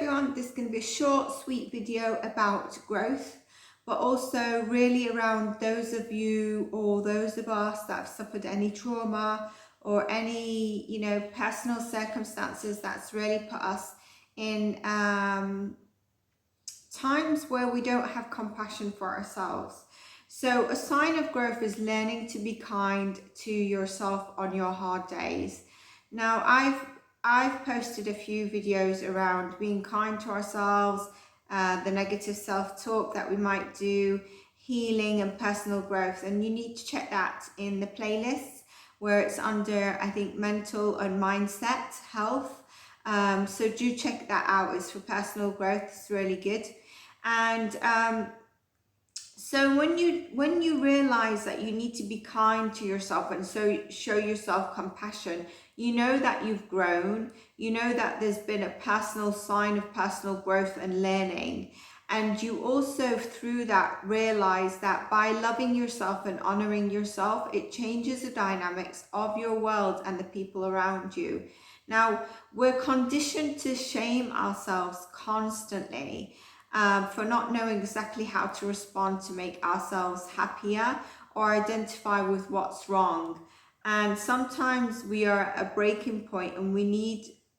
on. This is going to be a short, sweet video about growth, but also really around those of you or those of us that have suffered any trauma or any, personal circumstances that's really put us in times where we don't have compassion for ourselves. So a sign of growth is learning to be kind to yourself on your hard days. Now, I've posted a few videos around being kind to ourselves, the negative self-talk that we might do, healing and personal growth, and you need to check that in the playlist where it's under, I think, mental and mindset health. So do check that out. It's for personal growth. It's really good. And so when you realize that you need to be kind to yourself and so show yourself compassion, you know that you've grown, you know that there's been a personal sign of personal growth and learning. And you also through that realize that by loving yourself and honoring yourself, it changes the dynamics of your world and the people around you. Now, we're conditioned to shame ourselves constantly for not knowing exactly how to respond to make ourselves happier or identify with what's wrong. And sometimes we are at a breaking point and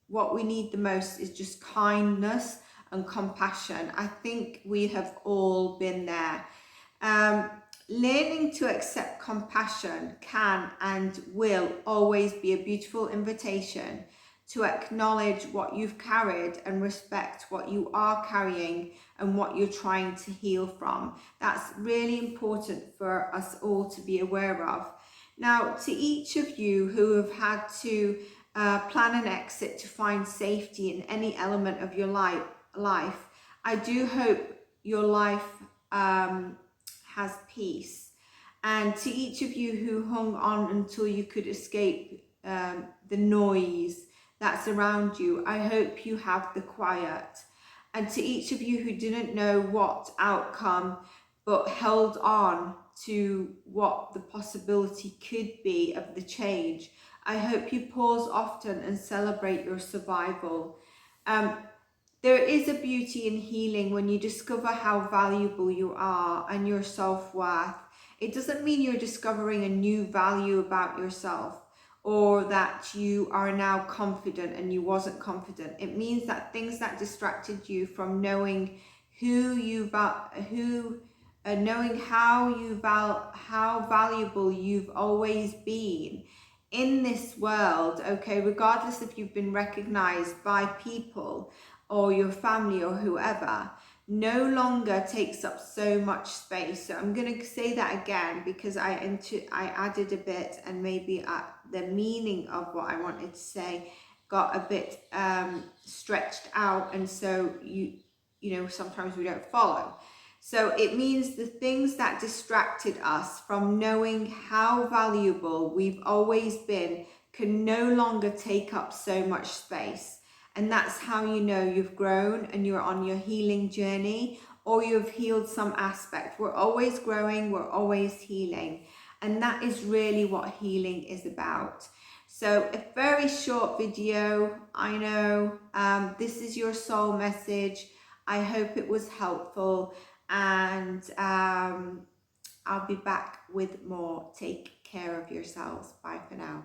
what we need the most is just kindness and compassion. I think we have all been there. Learning to accept compassion can and will always be a beautiful invitation to acknowledge what you've carried and respect what you are carrying and what you're trying to heal from. That's really important for us all to be aware of. Now, to each of you who have had to plan an exit to find safety in any element of your life, I do hope your life has peace. And to each of you who hung on until you could escape the noise that's around you, I hope you have the quiet. And to each of you who didn't know what outcome but held on to what the possibility could be of the change, I hope you pause often and celebrate your survival. There is a beauty in healing when you discover how valuable you are and your self-worth. It doesn't mean you're discovering a new value about yourself or that you are now confident and you wasn't confident. It means that things that distracted you from knowing knowing how valuable you've always been in this world, okay, regardless if you've been recognized by people or your family or whoever, no longer takes up so much space. So I'm going to say that again because I added a bit and maybe the meaning of what I wanted to say got a bit stretched out, and so you know sometimes we don't follow. So it means the things that distracted us from knowing how valuable we've always been can no longer take up so much space. And that's how you know you've grown and you're on your healing journey, or you've healed some aspect. We're always growing, we're always healing. And that is really what healing is about. So a very short video, I know. This is your soul message. I hope it was helpful, and I'll be back with more. Take care of yourselves. Bye for now.